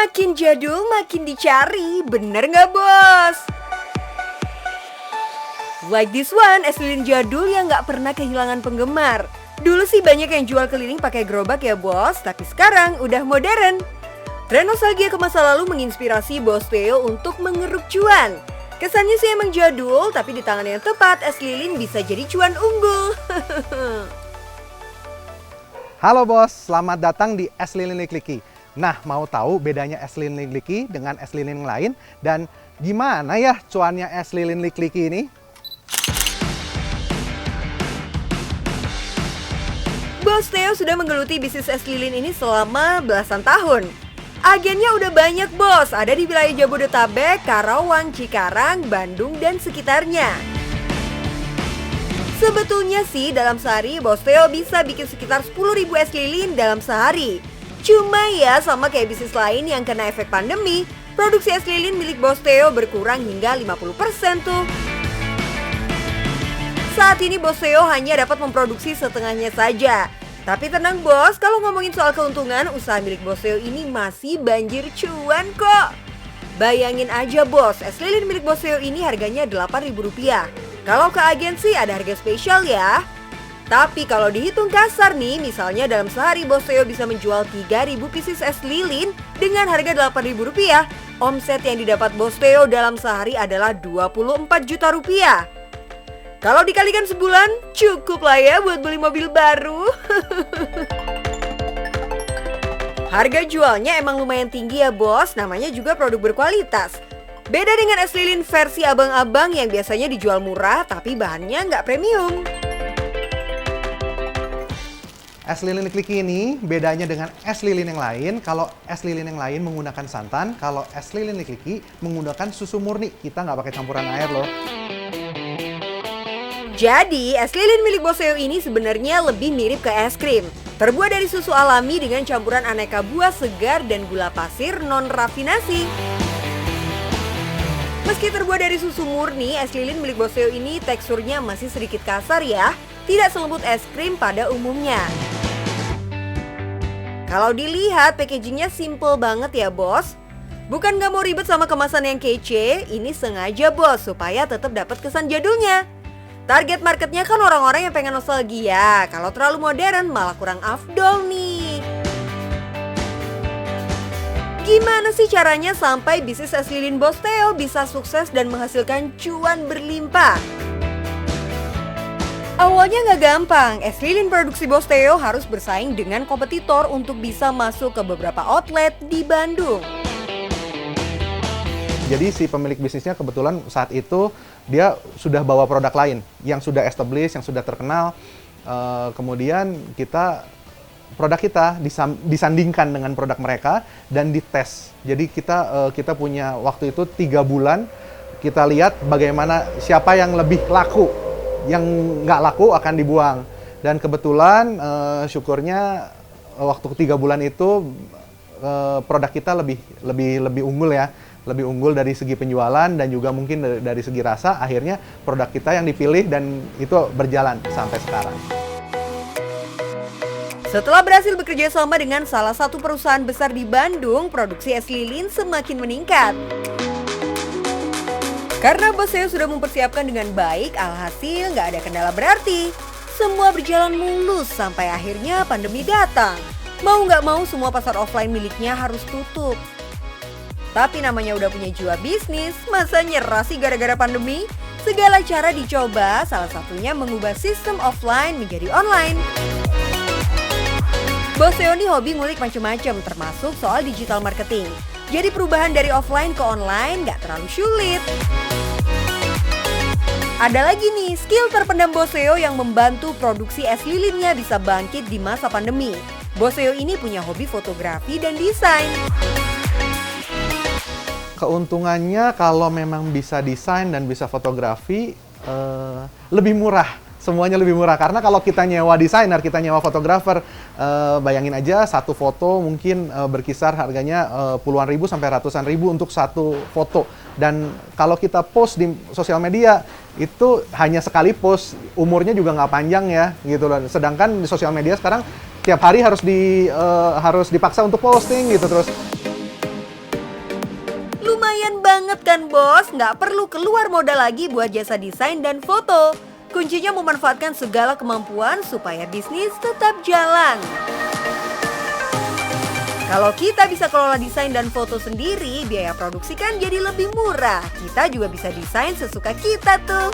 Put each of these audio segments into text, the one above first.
Makin jadul makin dicari, bener nggak bos? Like this one, es lilin jadul yang nggak pernah kehilangan penggemar. Dulu sih banyak yang jual keliling pakai gerobak ya bos, tapi sekarang udah modern. Tren nostalgia ke masa lalu menginspirasi Bos Theo untuk mengeruk cuan. Kesannya sih emang jadul, tapi di tangan yang tepat es lilin bisa jadi cuan unggul. Halo bos, selamat datang di Es Lilin Likliki. Nah, mau tahu bedanya es lilin Likliki dengan es lilin yang lain? Dan gimana ya cuannya es lilin Likliki ini? Bos Theo sudah menggeluti bisnis es lilin ini selama belasan tahun. Agennya udah banyak bos, ada di wilayah Jabodetabek, Karawang, Cikarang, Bandung, dan sekitarnya. Sebetulnya sih dalam sehari Bos Theo bisa bikin sekitar 10.000 es lilin dalam sehari. Cuma ya sama kayak bisnis lain yang kena efek pandemi, produksi es lilin milik Bos Theo berkurang hingga 50% tuh. Saat ini Bos Theo hanya dapat memproduksi setengahnya saja. Tapi tenang bos, kalau ngomongin soal keuntungan, usaha milik Bos Theo ini masih banjir cuan kok. Bayangin aja bos, es lilin milik Bos Theo ini harganya Rp8.000. Kalau ke agensi ada harga spesial ya. Tapi kalau dihitung kasar nih, misalnya dalam sehari Bos Theo bisa menjual 3.000 pieces es lilin dengan harga Rp8.000, omset yang didapat Bos Theo dalam sehari adalah Rp24 juta. Kalau dikalikan sebulan, cukup lah ya buat beli mobil baru. Harga jualnya emang lumayan tinggi ya bos, namanya juga produk berkualitas. Beda dengan es lilin versi abang-abang yang biasanya dijual murah tapi bahannya nggak premium. Es lilin Likliki ini bedanya dengan es lilin yang lain. Kalau es lilin yang lain menggunakan santan, kalau es lilin Likliki menggunakan susu murni. Kita nggak pakai campuran air loh. Jadi, es lilin milik Bos Theo ini sebenarnya lebih mirip ke es krim. Terbuat dari susu alami dengan campuran aneka buah segar dan gula pasir non-rafinasi. Meski terbuat dari susu murni, es lilin milik Bos Theo ini teksturnya masih sedikit kasar ya. Tidak selembut es krim pada umumnya. Kalau dilihat, packagingnya simple banget ya bos. Bukan gak mau ribet sama kemasan yang kece, ini sengaja bos supaya tetap dapat kesan jadulnya. Target marketnya kan orang-orang yang pengen nostalgia. Kalau terlalu modern malah kurang afdol nih. Gimana sih caranya sampai bisnis es lilin Bos Theo bisa sukses dan menghasilkan cuan berlimpah? Awalnya nggak gampang, es lilin produksi Bos Theo harus bersaing dengan kompetitor untuk bisa masuk ke beberapa outlet di Bandung. Jadi si pemilik bisnisnya kebetulan saat itu dia sudah bawa produk lain yang sudah established, yang sudah terkenal. Kemudian produk kita disandingkan dengan produk mereka dan dites. Jadi kita punya waktu itu 3 bulan, kita lihat bagaimana siapa yang lebih laku. Yang nggak laku akan dibuang. Dan kebetulan syukurnya waktu 3 bulan itu produk kita lebih unggul ya. Lebih unggul dari segi penjualan dan juga mungkin dari segi rasa. Akhirnya produk kita yang dipilih dan itu berjalan sampai sekarang. Setelah berhasil bekerja sama dengan salah satu perusahaan besar di Bandung, produksi es lilin semakin meningkat. Karena Bos Theo sudah mempersiapkan dengan baik, alhasil nggak ada kendala berarti. Semua berjalan mulus sampai akhirnya pandemi datang. Mau nggak mau semua pasar offline miliknya harus tutup. Tapi namanya udah punya jiwa bisnis, masa nyerah sih gara-gara pandemi? Segala cara dicoba, salah satunya mengubah sistem offline menjadi online. Bos Theo ini hobi ngulik macam-macam, termasuk soal digital marketing. Jadi perubahan dari offline ke online nggak terlalu sulit. Ada lagi nih, skill terpendam Bos Theo yang membantu produksi es lilinnya bisa bangkit di masa pandemi. Bos Theo ini punya hobi fotografi dan desain. Keuntungannya kalau memang bisa desain dan bisa fotografi, lebih murah. Semuanya lebih murah. Karena kalau kita nyewa desainer, kita nyewa fotografer, bayangin aja satu foto mungkin berkisar harganya puluhan ribu sampai ratusan ribu untuk satu foto. Dan kalau kita post di sosial media, itu hanya sekali post, umurnya juga nggak panjang ya, gitu loh. Sedangkan di sosial media sekarang tiap hari harus dipaksa untuk posting gitu terus. Lumayan banget kan bos, nggak perlu keluar modal lagi buat jasa desain dan foto. Kuncinya memanfaatkan segala kemampuan supaya bisnis tetap jalan. Kalau kita bisa kelola desain dan foto sendiri, biaya produksi kan jadi lebih murah. Kita juga bisa desain sesuka kita tuh.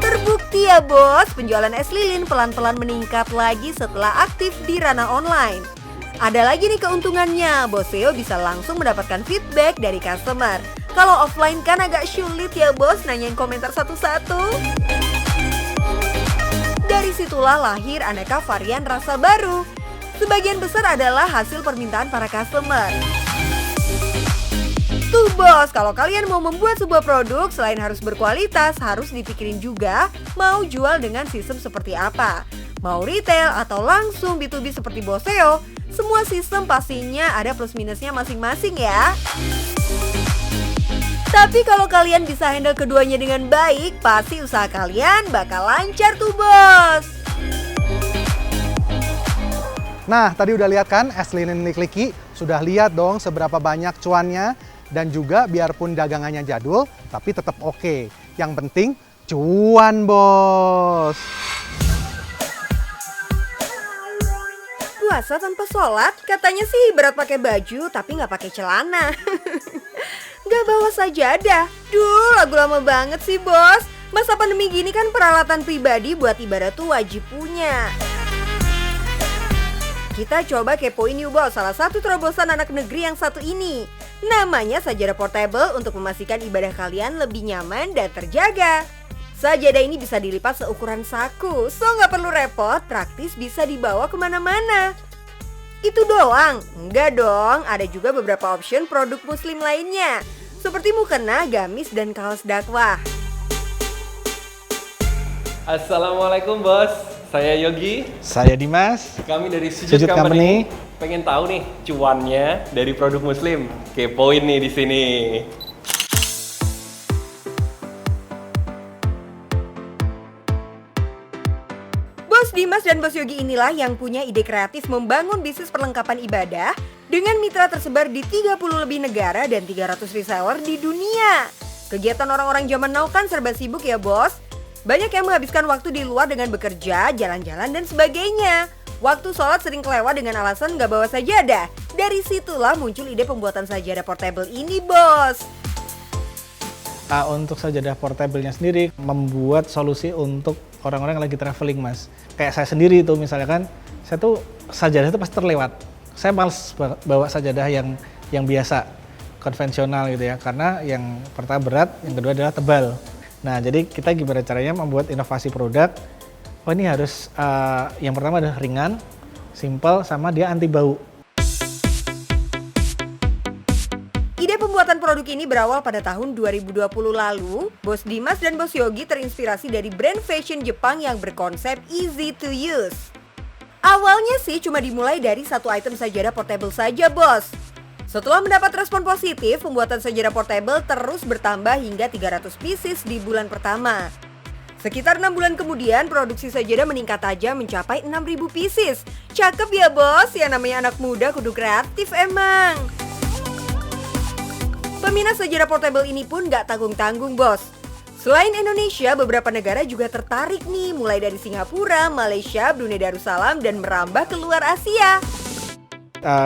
Terbukti ya bos, penjualan es lilin pelan-pelan meningkat lagi setelah aktif di ranah online. Ada lagi nih keuntungannya, Bosseo bisa langsung mendapatkan feedback dari customer. Kalau offline kan agak sulit ya bos, nanyain komentar satu-satu. Dari situlah lahir aneka varian rasa baru. Sebagian besar adalah hasil permintaan para customer. Tuh bos, kalau kalian mau membuat sebuah produk, selain harus berkualitas, harus dipikirin juga mau jual dengan sistem seperti apa. Mau retail atau langsung B2B seperti Bosseo, semua sistem pastinya ada plus minusnya masing-masing ya. Tapi kalau kalian bisa handle keduanya dengan baik, pasti usaha kalian bakal lancar tuh bos. Nah, tadi udah lihat kan es lilin Likliki? Sudah lihat dong seberapa banyak cuannya. Dan juga biarpun dagangannya jadul, tapi tetap oke. Yang penting cuan bos. Puasa tanpa sholat? Katanya sih berat pakai baju tapi nggak pakai celana. Nggak bawa sajadah. Duh, lagu lama banget sih bos. Masa pandemi gini kan peralatan pribadi buat ibadah tuh wajib punya. Kita coba kepoin yuk bos salah satu terobosan anak negeri yang satu ini. Namanya sajadah portable untuk memastikan ibadah kalian lebih nyaman dan terjaga. Sajadah ini bisa dilipat seukuran saku, so nggak perlu repot, praktis bisa dibawa kemana-mana. Itu doang? Enggak dong, ada juga beberapa option produk muslim lainnya. Seperti mukena, gamis, dan kaos dakwah. Assalamualaikum bos, saya Yogi. Saya Dimas. Kami dari Sujud Company. Pengen tahu nih cuannya dari produk muslim. Kepoin nih di sini. Bos Dimas dan Bos Yogi inilah yang punya ide kreatif membangun bisnis perlengkapan ibadah dengan mitra tersebar di 30 lebih negara dan 300 reseller di dunia. Kegiatan orang-orang zaman now kan serba sibuk ya bos. Banyak yang menghabiskan waktu di luar dengan bekerja, jalan-jalan, dan sebagainya. Waktu sholat sering kelewat dengan alasan nggak bawa sajadah. Dari situlah muncul ide pembuatan sajadah portable ini, bos. Untuk sajadah portable-nya sendiri, membuat solusi untuk orang-orang yang lagi traveling, Mas. Kayak saya sendiri itu misalnya kan, saya tuh sajadah itu pasti terlewat. Saya males bawa sajadah yang biasa, konvensional gitu ya. Karena yang pertama berat, yang kedua adalah tebal. Nah, jadi kita gimana caranya membuat inovasi produk. Oh ini harus, yang pertama adalah ringan, simple, sama dia anti bau. Ide pembuatan produk ini berawal pada tahun 2020 lalu. Bos Dimas dan Bos Yogi terinspirasi dari brand fashion Jepang yang berkonsep easy to use. Awalnya sih cuma dimulai dari satu item sajadah portable saja bos. Setelah mendapat respon positif, pembuatan sajadah portable terus bertambah hingga 300 pieces di bulan pertama. Sekitar 6 bulan kemudian, produksi sajadah meningkat tajam mencapai 6.000 pieces. Cakep ya bos, yang namanya anak muda kudu kreatif emang. Peminat sajadah portable ini pun gak tanggung-tanggung bos. Selain Indonesia, beberapa negara juga tertarik nih, mulai dari Singapura, Malaysia, Brunei Darussalam, dan merambah keluar Asia.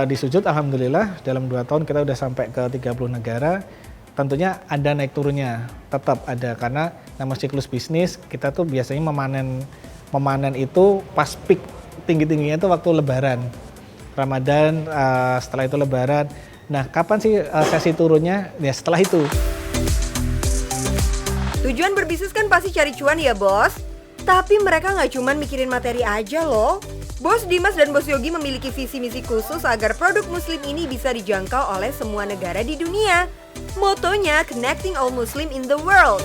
Di Sujud, alhamdulillah dalam 2 tahun kita udah sampai ke 30 negara. Tentunya ada naik turunnya, tetap ada, karena nama siklus bisnis kita tuh biasanya memanen itu pas peak tinggi-tingginya itu waktu Lebaran, Ramadan, setelah itu Lebaran. Nah, kapan sih sesi turunnya? Ya setelah itu. Tujuan berbisnis kan pasti cari cuan ya bos. Tapi mereka nggak cuma mikirin materi aja loh. Bos Dimas dan Bos Yogi memiliki visi misi khusus agar produk muslim ini bisa dijangkau oleh semua negara di dunia. Motonya Connecting All Muslim in the World.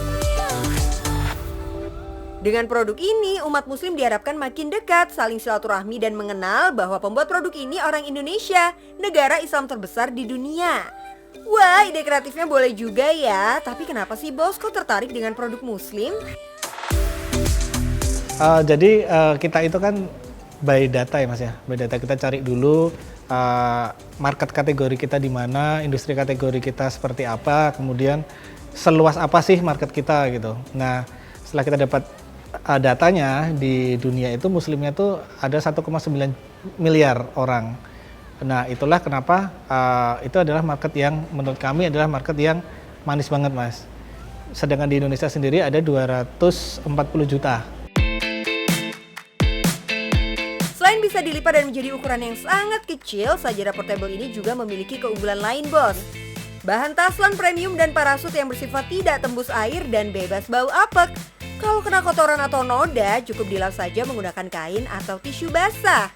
Dengan produk ini, umat muslim diharapkan makin dekat, saling silaturahmi dan mengenal bahwa pembuat produk ini orang Indonesia, negara Islam terbesar di dunia. Wah, ide kreatifnya boleh juga ya. Tapi kenapa sih bos kok tertarik dengan produk muslim? Jadi kita itu kan by data ya mas ya, by data kita cari dulu market kategori kita di mana, industri kategori kita seperti apa, kemudian seluas apa sih market kita gitu. Nah, setelah kita dapat datanya di dunia itu muslimnya tuh ada 1,9 miliar orang. Nah, itulah kenapa itu adalah market yang menurut kami adalah market yang manis banget, Mas. Sedangkan di Indonesia sendiri ada 240 juta. Selain bisa dilipat dan menjadi ukuran yang sangat kecil, sajadah portable ini juga memiliki keunggulan lain, Bos. Bahan taslan premium dan parasut yang bersifat tidak tembus air dan bebas bau apek. Kalau kena kotoran atau noda, cukup dilap saja menggunakan kain atau tisu basah.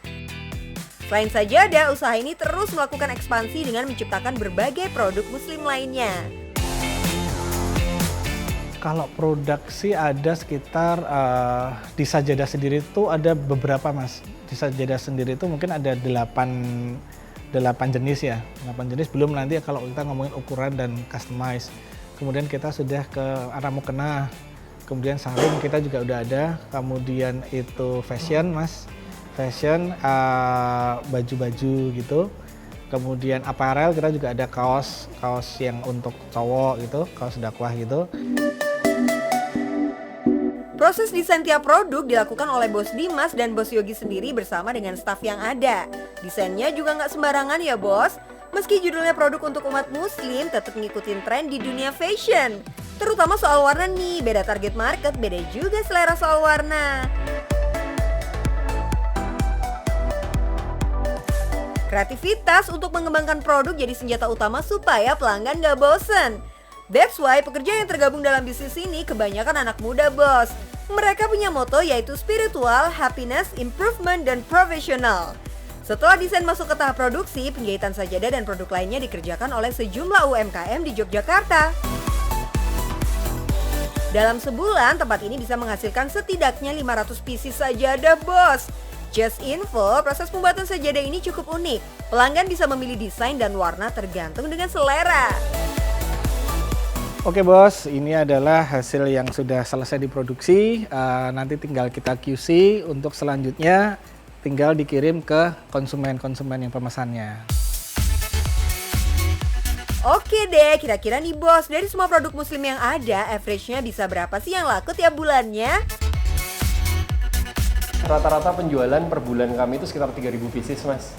Selain sajadah, usaha ini terus melakukan ekspansi dengan menciptakan berbagai produk muslim lainnya. Kalau produksi ada sekitar di sajadah sendiri itu ada beberapa, Mas. Di sajadah sendiri itu mungkin ada 8 jenis ya. 8 jenis belum nanti kalau kita ngomongin ukuran dan customize. Kemudian kita sudah ke arah mukena. Kemudian sarung kita juga udah ada. Kemudian itu fashion, Mas. Fashion baju-baju gitu. Kemudian apparel kita juga ada kaos yang untuk cowok gitu, kaos dakwah gitu. Proses desain tiap produk dilakukan oleh Bos Dimas dan Bos Yogi sendiri bersama dengan staf yang ada. Desainnya juga nggak sembarangan ya, Bos. Meski judulnya produk untuk umat muslim, tetap ngikutin tren di dunia fashion. Terutama soal warna nih, beda target market, beda juga selera soal warna. Kreativitas untuk mengembangkan produk jadi senjata utama supaya pelanggan nggak bosen. That's why pekerja yang tergabung dalam bisnis ini kebanyakan anak muda, Bos. Mereka punya moto yaitu spiritual, happiness, improvement, dan profesional. Setelah desain masuk ke tahap produksi, penjahitan sajadah dan produk lainnya dikerjakan oleh sejumlah UMKM di Yogyakarta. Dalam sebulan, tempat ini bisa menghasilkan setidaknya 500 pieces sajadah, Bos. Just info, proses pembuatan sajadah ini cukup unik. Pelanggan bisa memilih desain dan warna tergantung dengan selera. Oke, Bos, ini adalah hasil yang sudah selesai diproduksi. Nanti tinggal kita QC untuk selanjutnya tinggal dikirim ke konsumen-konsumen yang pemesannya. Oke deh, kira-kira nih, Bos, dari semua produk muslim yang ada, average-nya bisa berapa sih yang laku tiap bulannya? Rata-rata penjualan per bulan kami itu sekitar 3.000 pieces, Mas.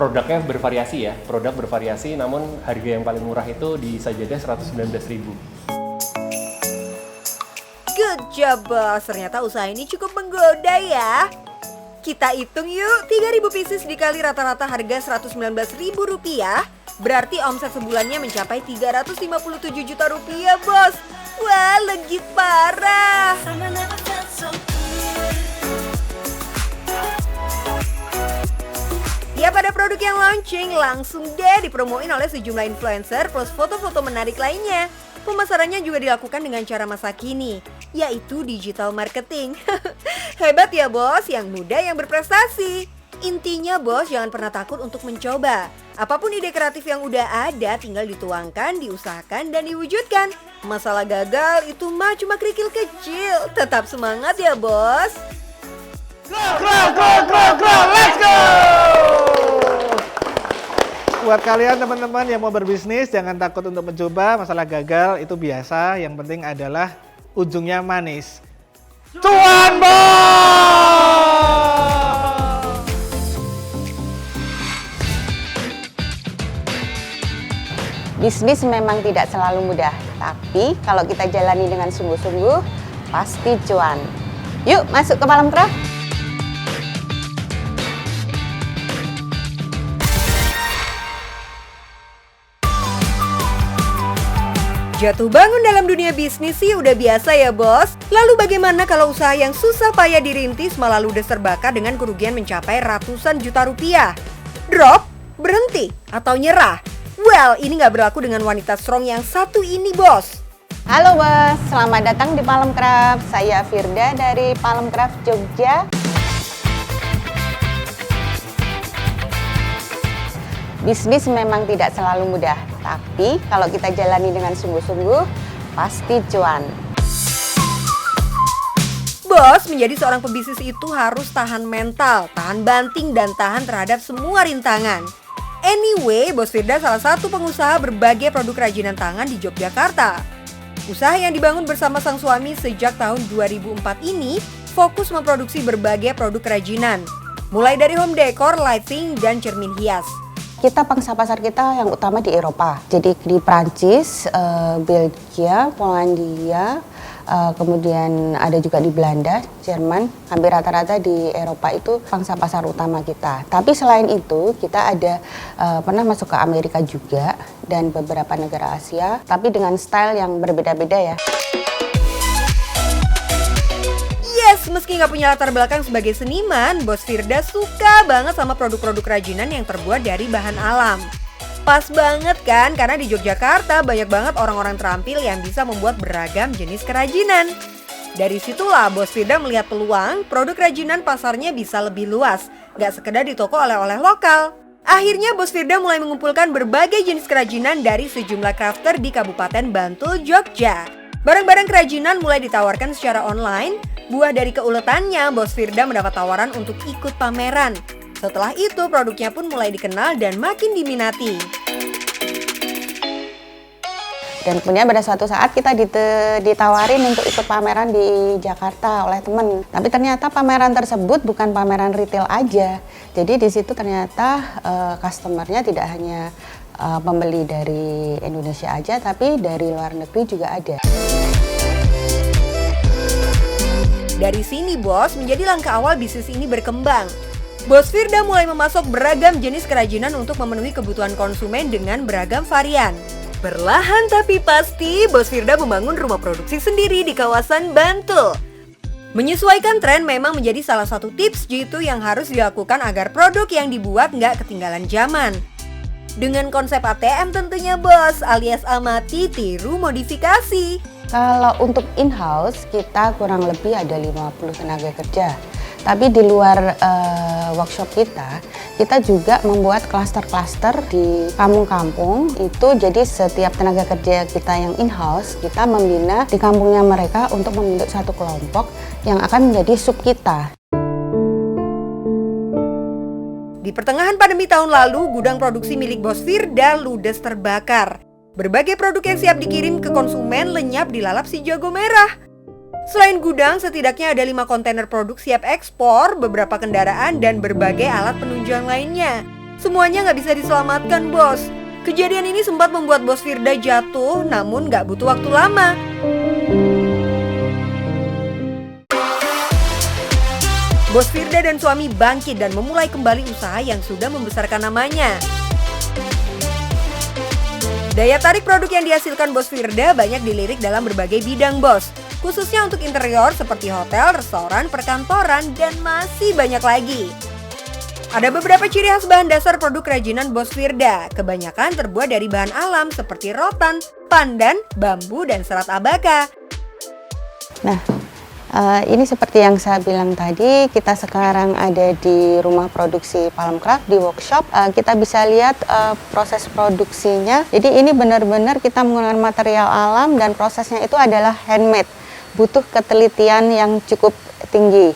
Produknya bervariasi ya, produk bervariasi, namun harga yang paling murah itu di sajadah 119.000. Good job, Bos. Ternyata usaha ini cukup menggoda ya. Kita hitung yuk, 3.000 pieces dikali rata-rata harga Rp119.000, berarti omset sebulannya mencapai Rp357 juta, Bos. Wah, legit parah. Tiap ada produk yang launching, langsung deh dipromoin oleh sejumlah influencer plus foto-foto menarik lainnya. Pemasarannya juga dilakukan dengan cara masa kini, yaitu digital marketing. Hebat ya, Bos, yang muda yang berprestasi. Intinya, Bos, jangan pernah takut untuk mencoba. Apapun ide kreatif yang udah ada, tinggal dituangkan, diusahakan, dan diwujudkan. Masalah gagal itu mah cuma kerikil kecil. Tetap semangat ya, Bos. Let's go! Buat kalian teman-teman yang mau berbisnis, jangan takut untuk mencoba. Masalah gagal itu biasa, yang penting adalah ujungnya manis. Cuan, Bos! Bisnis memang tidak selalu mudah, tapi kalau kita jalani dengan sungguh-sungguh, pasti cuan. Yuk masuk ke Palem Craft. Jatuh bangun dalam dunia bisnis sih udah biasa ya, Bos. Lalu bagaimana kalau usaha yang susah payah dirintis malah ludes terbakar dengan kerugian mencapai ratusan juta rupiah? Drop? Berhenti? Atau nyerah? Well, ini nggak berlaku dengan wanita strong yang satu ini, Bos. Halo Bos, selamat datang di Palem Craft. Saya Firda dari Palem Craft Jogja. Bisnis memang tidak selalu mudah, tapi kalau kita jalani dengan sungguh-sungguh, pasti cuan. bos, menjadi seorang pebisnis itu harus tahan mental, tahan banting, dan tahan terhadap semua rintangan. Anyway, Bos Firda salah satu pengusaha berbagai produk kerajinan tangan di Yogyakarta. Usaha yang dibangun bersama sang suami sejak tahun 2004 ini fokus memproduksi berbagai produk kerajinan, mulai dari home decor, lighting, dan cermin hias. Kita pangsa pasar kita yang utama di Eropa, jadi di Prancis, Belgia, Polandia, kemudian ada juga di Belanda, Jerman. Hampir rata-rata di Eropa itu pangsa pasar utama kita. Tapi selain itu kita ada pernah masuk ke Amerika juga dan beberapa negara Asia, tapi dengan style yang berbeda-beda ya. Yes, meski nggak punya latar belakang sebagai seniman, Bos Firda suka banget sama produk-produk kerajinan yang terbuat dari bahan alam. Pas banget kan, karena di Yogyakarta banyak banget orang-orang terampil yang bisa membuat beragam jenis kerajinan. Dari situlah Bos Firda melihat peluang produk kerajinan pasarnya bisa lebih luas, nggak sekedar di toko oleh-oleh lokal. Akhirnya Bos Firda mulai mengumpulkan berbagai jenis kerajinan dari sejumlah crafter di Kabupaten Bantul, Jogja. Barang-barang kerajinan mulai ditawarkan secara online. Buah dari keuletannya, Bos Firda mendapat tawaran untuk ikut pameran. Setelah itu, produknya pun mulai dikenal dan makin diminati. Dan kemudian pada suatu saat kita ditawarin untuk ikut pameran di Jakarta oleh teman. Tapi ternyata pameran tersebut bukan pameran retail aja. Jadi di situ ternyata customernya tidak hanya pembeli dari Indonesia aja, tapi dari luar negeri juga ada. Dari sini, Bos, menjadi langkah awal bisnis ini berkembang. Bos Firda mulai memasok beragam jenis kerajinan untuk memenuhi kebutuhan konsumen dengan beragam varian. Perlahan tapi pasti, Bos Firda membangun rumah produksi sendiri di kawasan Bantul. Menyesuaikan tren memang menjadi salah satu tips jitu yang harus dilakukan agar produk yang dibuat nggak ketinggalan zaman. Dengan konsep ATM tentunya, Bos, alias amati, tiru, modifikasi. Kalau untuk in-house, kita kurang lebih ada 50 tenaga kerja. Tapi di luar workshop kita juga membuat klaster-klaster di kampung-kampung. Itu jadi setiap tenaga kerja kita yang in-house, kita membina di kampungnya mereka untuk membentuk satu kelompok yang akan menjadi sub kita. Di pertengahan pandemi tahun lalu, gudang produksi milik Bos Firda ludes terbakar. Berbagai produk yang siap dikirim ke konsumen lenyap dilalap si jago merah. Selain gudang, setidaknya ada 5 kontainer produk siap ekspor, beberapa kendaraan, dan berbagai alat penunjang lainnya. Semuanya nggak bisa diselamatkan, Bos. Kejadian ini sempat membuat Bos Firda jatuh, namun nggak butuh waktu lama. Bos Firda dan suami bangkit dan memulai kembali usaha yang sudah membesarkan namanya. Daya tarik produk yang dihasilkan Bos Firda banyak dilirik dalam berbagai bidang, Bos. Khususnya untuk interior seperti hotel, restoran, perkantoran, dan masih banyak lagi. Ada beberapa ciri khas bahan dasar produk kerajinan Bos Firda. Kebanyakan terbuat dari bahan alam seperti rotan, pandan, bambu, dan serat abaka. Nah, ini seperti yang saya bilang tadi, kita sekarang ada di rumah produksi Palm Craft di workshop. Kita bisa lihat proses produksinya. Jadi ini benar-benar kita menggunakan material alam dan prosesnya itu adalah handmade. Butuh ketelitian yang cukup tinggi.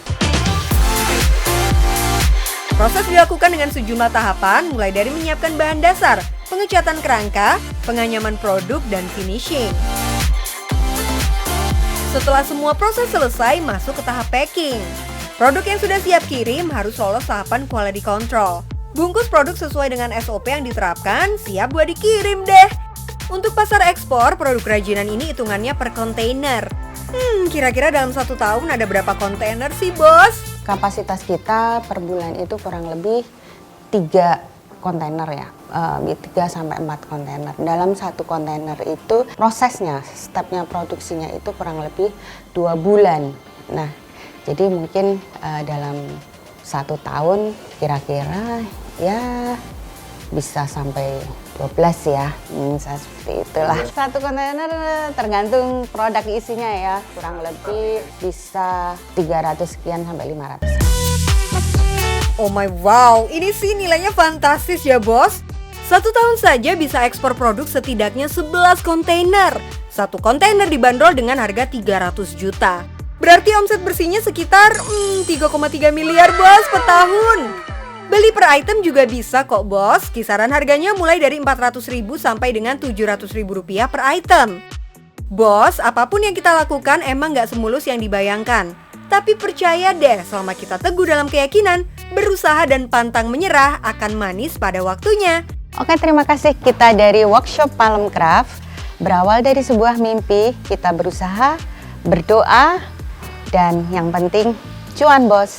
Proses dilakukan dengan sejumlah tahapan, mulai dari menyiapkan bahan dasar, pengecatan kerangka, penganyaman produk, dan finishing. Setelah semua proses selesai, masuk ke tahap packing. Produk yang sudah siap kirim harus lolos tahapan quality control. Bungkus produk sesuai dengan SOP yang diterapkan, siap buat dikirim deh. Untuk pasar ekspor, produk kerajinan ini hitungannya per kontainer. Kira-kira dalam 1 tahun ada berapa kontainer sih, Bos? Kapasitas kita per bulan itu kurang lebih 3 kontainer ya, 3-4 kontainer. Dalam 1 kontainer itu prosesnya, stepnya produksinya itu kurang lebih 2 bulan. Nah, jadi mungkin dalam 1 tahun kira-kira ya bisa sampai 12 ya, seperti itulah. 1 kontainer tergantung produk isinya ya, kurang lebih bisa 300 sekian sampai 500. Oh my wow, ini sih nilainya fantastis ya, Bos. 1 tahun saja bisa ekspor produk setidaknya 11 kontainer. 1 kontainer dibanderol dengan harga 300 juta. Berarti omset bersihnya sekitar 3,3 miliar bos per tahun. Beli per item juga bisa kok bos, kisaran harganya mulai dari 400.000 sampai dengan 700.000 rupiah per item. Bos, apapun yang kita lakukan emang gak semulus yang dibayangkan. Tapi percaya deh, selama kita teguh dalam keyakinan, berusaha dan pantang menyerah akan manis pada waktunya. Oke, terima kasih. Kita dari workshop Palm Craft. Berawal dari sebuah mimpi, kita berusaha, berdoa, dan yang penting, cuan bos.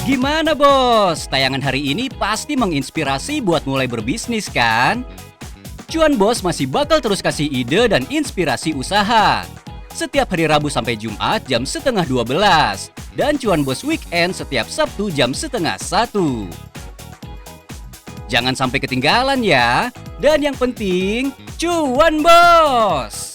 Gimana bos? Tayangan hari ini pasti menginspirasi buat mulai berbisnis kan? Cuan Bos masih bakal terus kasih ide dan inspirasi usaha. Setiap hari Rabu sampai Jumat jam 11:30. Dan Cuan Bos Weekend setiap Sabtu jam 12:30. Jangan sampai ketinggalan ya. Dan yang penting, cuan bos!